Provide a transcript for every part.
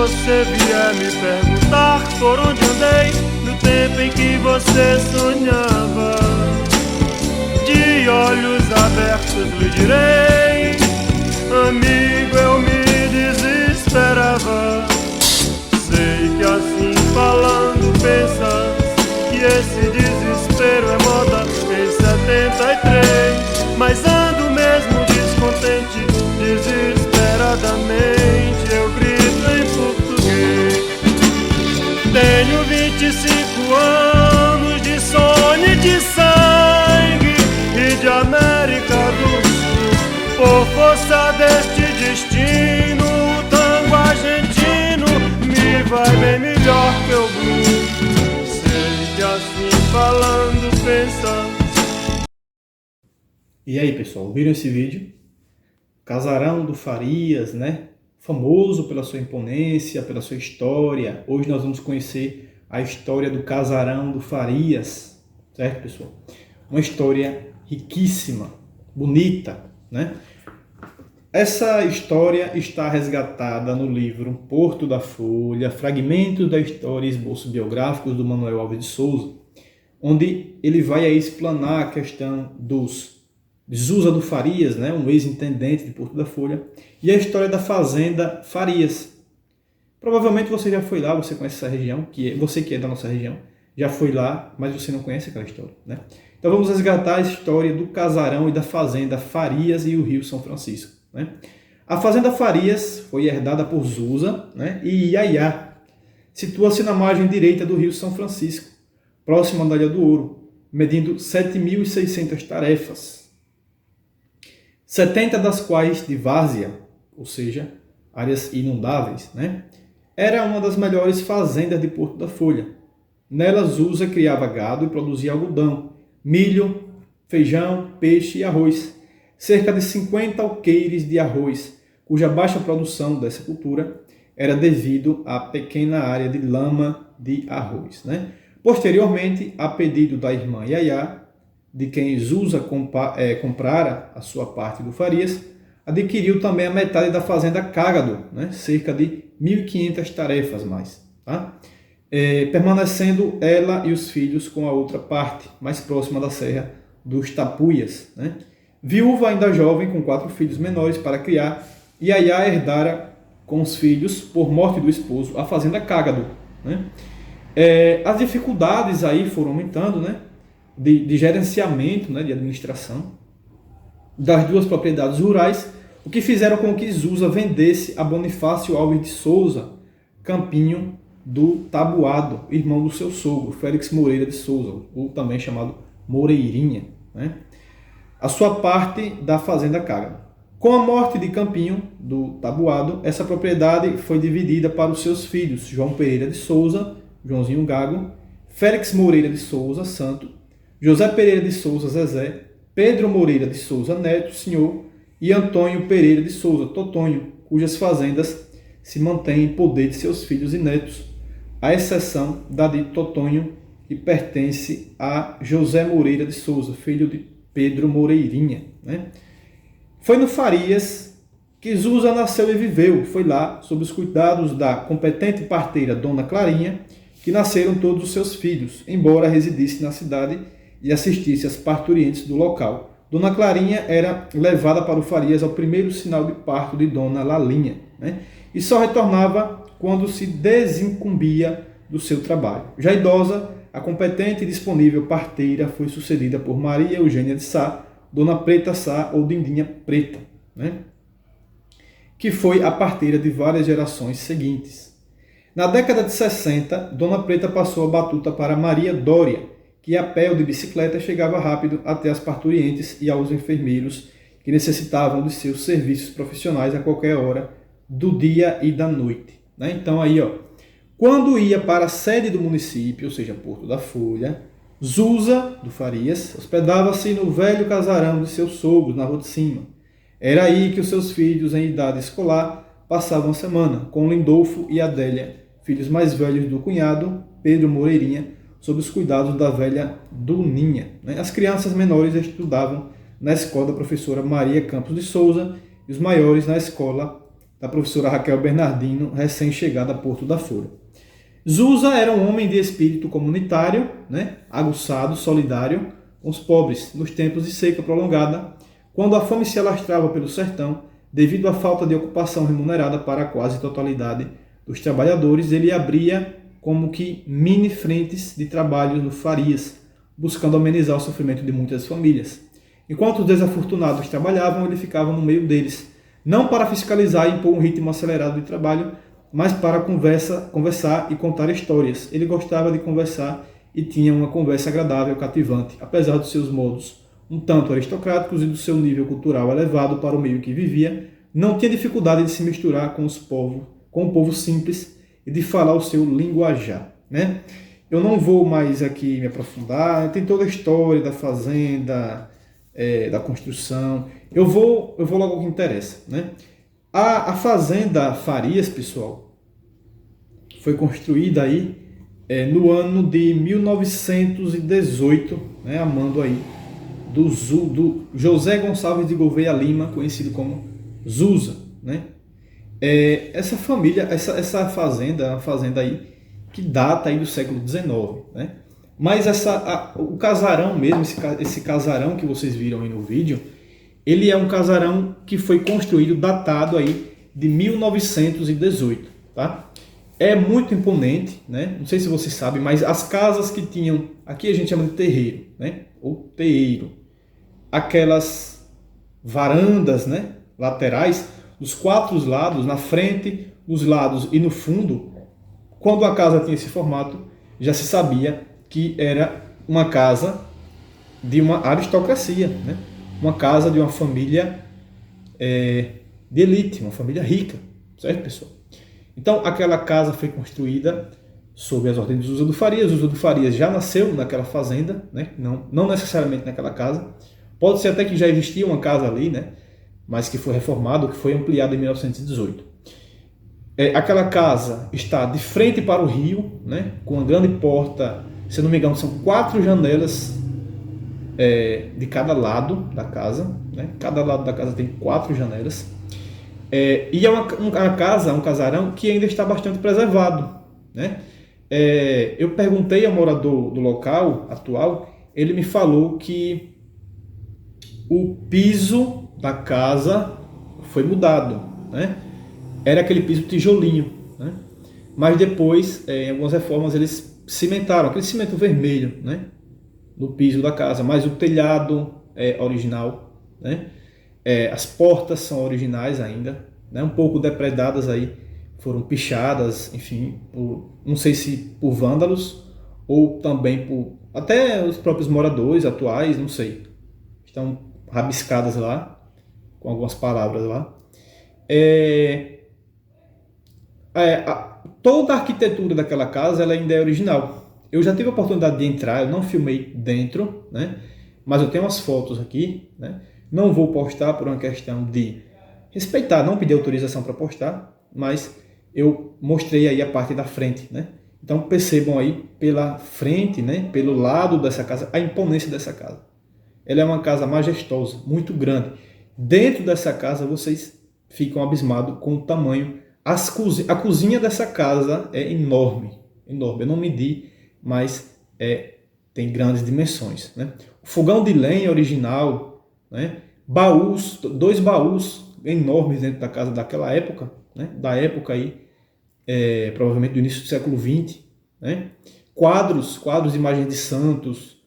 você vier me perguntar por onde andei no tempo em que você sonhava, de olhos abertos lhe direi: amigo, eu me desesperava. Sei que assim falando pensas que esse desespero é moda em 73, mas ando mesmo descontente, desesperadamente eu grito em português. Tenho 25 anos de sonho e de sangue e de América do Sul. Por força deste destino, o tango argentino me vai bem melhor que o blues. Sei que assim falando pensas. E aí, pessoal, viram esse vídeo? Casarão do Farias, né? Famoso pela sua imponência, pela sua história. Hoje nós vamos conhecer a história do Casarão do Farias, certo, pessoal? Uma história riquíssima, bonita, né? Essa história está resgatada no livro Porto da Folha, Fragmentos da História e Esboços Biográficos do Manuel Alves de Souza, onde ele vai aí explanar a questão de Zusa do Farias, né, um ex-intendente de Porto da Folha, e a história da fazenda Farias. Provavelmente você já foi lá, você conhece essa região, você que é da nossa região, já foi lá, mas você não conhece aquela história, né? Então vamos resgatar a história do casarão e da fazenda Farias e o Rio São Francisco, né? A fazenda Farias foi herdada por Zusa, né, e Iaiá. Situa-se na margem direita do Rio São Francisco, próximo da Ilha do Ouro, medindo 7.600 tarefas, 70 das quais de várzea, ou seja, áreas inundáveis, né? Era uma das melhores fazendas de Porto da Folha. Nela, Zusa criava gado e produzia algodão, milho, feijão, peixe e arroz. Cerca de 50 alqueires de arroz, cuja baixa produção dessa cultura era devido à pequena área de lama de arroz, né? Posteriormente, a pedido da irmã Iaiá, de quem Zusa comprara a sua parte do Farias, adquiriu também a metade da fazenda Cágado, né? Cerca de 1.500 tarefas mais, tá? Permanecendo ela e os filhos com a outra parte, mais próxima da Serra dos Tapuias, né? Viúva ainda jovem, com 4 filhos menores para criar, Iaiá herdara com os filhos, por morte do esposo, a fazenda Cágado, né? As dificuldades aí foram aumentando, né? De gerenciamento, né, de administração das duas propriedades rurais, o que fizeram com que Zusa vendesse a Bonifácio Alves de Souza Campinho do Tabuado, irmão do seu sogro, Félix Moreira de Souza, ou também chamado Moreirinha, né, a sua parte da fazenda Cágado. Com a morte de Campinho do Tabuado, essa propriedade foi dividida para os seus filhos, João Pereira de Souza, Joãozinho Gago, Félix Moreira de Souza Santo, José Pereira de Souza Zezé, Pedro Moreira de Souza Neto, senhor, e Antônio Pereira de Souza Totonho, cujas fazendas se mantêm em poder de seus filhos e netos, à exceção da de Totonho, que pertence a José Moreira de Souza, filho de Pedro Moreirinha, né? Foi no Farias que Zusa nasceu e viveu. Foi lá, sob os cuidados da competente parteira Dona Clarinha, que nasceram todos os seus filhos, embora residisse na cidade e assistisse às parturientes do local. Dona Clarinha era levada para o Farias ao primeiro sinal de parto de Dona Lalinha, né? E só retornava quando se desincumbia do seu trabalho. Já idosa, a competente e disponível parteira foi sucedida por Maria Eugênia de Sá, Dona Preta Sá ou Dindinha Preta, né, que foi a parteira de várias gerações seguintes. Na década de 60, Dona Preta passou a batuta para Maria Dória, que a pé ou de bicicleta chegava rápido até as parturientes e aos enfermeiros que necessitavam de seus serviços profissionais a qualquer hora do dia e da noite, né? Então aí, quando ia para a sede do município, ou seja, Porto da Folha, Zusa do Farias hospedava-se no velho casarão de seus sogros, na Rua de Cima. Era aí que os seus filhos em idade escolar passavam a semana, com Lindolfo e Adélia, filhos mais velhos do cunhado, Pedro Moreirinha, sob os cuidados da velha Duninha, né? As crianças menores estudavam na escola da professora Maria Campos de Souza e os maiores na escola da professora Raquel Bernardino, recém-chegada a Porto da Folha. Zusa era um homem de espírito comunitário, né, aguçado, solidário com os pobres, nos tempos de seca prolongada, quando a fome se alastrava pelo sertão, devido à falta de ocupação remunerada para a quase totalidade dos trabalhadores. Ele abria como que mini frentes de trabalho no Farias, buscando amenizar o sofrimento de muitas famílias. Enquanto os desafortunados trabalhavam, ele ficava no meio deles, não para fiscalizar e impor um ritmo acelerado de trabalho, mas para conversar e contar histórias. Ele gostava de conversar e tinha uma conversa agradável, cativante, apesar dos seus modos um tanto aristocráticos e do seu nível cultural elevado para o meio que vivia. Não tinha dificuldade de se misturar com o povo simples e de falar o seu linguajar, né? Eu não vou mais aqui me aprofundar, tem toda a história da fazenda, da construção. Eu vou logo ao que interessa, né? A fazenda Farias, pessoal, foi construída aí no ano de 1918, né, a mando aí do José Gonçalves de Gouveia Lima, conhecido como Zusa, né? Essa família, essa fazenda é uma fazenda aí que data aí do século XIX, né? Mas o casarão mesmo, esse casarão que vocês viram aí no vídeo, ele é um casarão que foi construído, datado aí de 1918, tá? É muito imponente, né? Não sei se vocês sabem, mas as casas que tinham, aqui a gente chama de terreiro, né? Ou teeiro, aquelas varandas, né, laterais, dos quatro lados, na frente, nos lados e no fundo, quando a casa tinha esse formato, já se sabia que era uma casa de uma aristocracia, né? Uma casa de uma família de elite, uma família rica, certo, pessoal? Então, aquela casa foi construída sob as ordens de Zusa do Farias. Zusa do Farias já nasceu naquela fazenda, né? Não necessariamente naquela casa. Pode ser até que já existia uma casa ali, né? Mas que foi reformada, que foi ampliada em 1918. Aquela casa está de frente para o rio, né? Com uma grande porta, se não me engano, são 4 janelas de cada lado da casa, né? Cada lado da casa tem 4 janelas. E é uma casa, um casarão que ainda está bastante preservado, né? Eu perguntei ao morador do local atual, ele me falou que o piso da casa foi mudado, né? Era aquele piso tijolinho, né? Mas depois, em algumas reformas, eles cimentaram, aquele cimento vermelho, né, no piso da casa, mas o telhado é original, né? As portas são originais ainda, né? Um pouco depredadas aí, foram pichadas, enfim, não sei se por vândalos ou também por até os próprios moradores atuais, não sei, estão rabiscadas lá com algumas palavras lá. Toda a arquitetura daquela casa ela ainda é original. Eu já tive a oportunidade de entrar, eu não filmei dentro, né? Mas eu tenho umas fotos aqui, né? Não vou postar por uma questão de respeitar, não pedir autorização para postar, mas eu mostrei aí a parte da frente, né? Então percebam aí pela frente, né? Pelo lado dessa casa, a imponência dessa casa. Ela é uma casa majestosa, muito grande. Dentro dessa casa vocês ficam abismados com o tamanho. A cozinha dessa casa é enorme, enorme. Eu não medi, mas tem grandes dimensões, né? O fogão de lenha original, né? Baús, 2 baús enormes dentro da casa daquela época, né? Da época aí, provavelmente do início do século XX, né? Quadros de imagens de santos.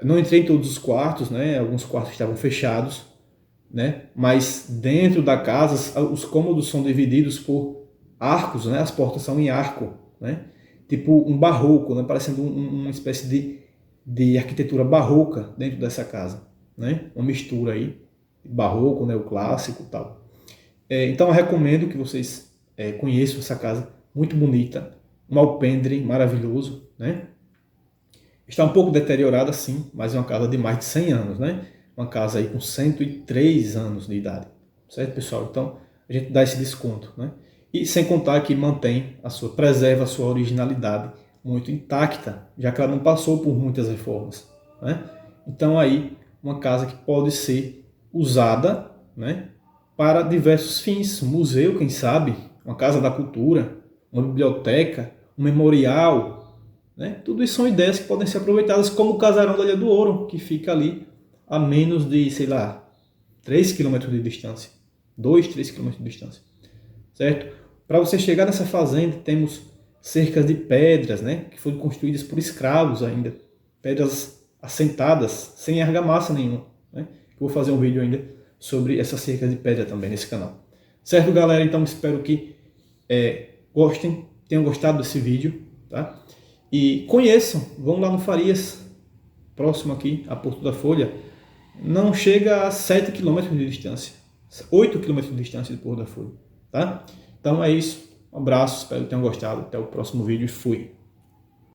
Não entrei em todos os quartos, né? Alguns quartos estavam fechados, né? Mas dentro da casa os cômodos são divididos por arcos, né? As portas são em arco, né? Tipo um barroco, né? Parecendo uma espécie de arquitetura barroca dentro dessa casa, né? Uma mistura aí barroco, neoclássico e tal. Então eu recomendo que vocês conheçam essa casa, muito bonita, um alpendre maravilhoso, né? Está um pouco deteriorada, sim, mas é uma casa de mais de 100 anos, né? Uma casa aí com 103 anos de idade, certo, pessoal? Então a gente dá esse desconto, né? E sem contar que preserva a sua originalidade muito intacta, já que ela não passou por muitas reformas, né? Então aí uma casa que pode ser usada, né? para diversos fins, um museu, quem sabe, uma casa da cultura, uma biblioteca, um memorial, né? Tudo isso são ideias que podem ser aproveitadas, como o Casarão da Ilha do Ouro, que fica ali a menos de, sei lá, 3 quilômetros de distância, 2, 3 quilômetros de distância, certo? Para você chegar nessa fazenda, temos cercas de pedras, né, que foram construídas por escravos ainda, pedras assentadas, sem argamassa nenhuma, né? Eu vou fazer um vídeo ainda sobre essas cercas de pedra também nesse canal. Certo, galera? Então espero que gostem, tenham gostado desse vídeo, tá? E conheçam, vão lá no Farias, próximo aqui a Porto da Folha, não chega a 7 km de distância, 8 km de distância de Porto da Folha, tá? Então é isso, um abraço, espero que tenham gostado, até o próximo vídeo e fui!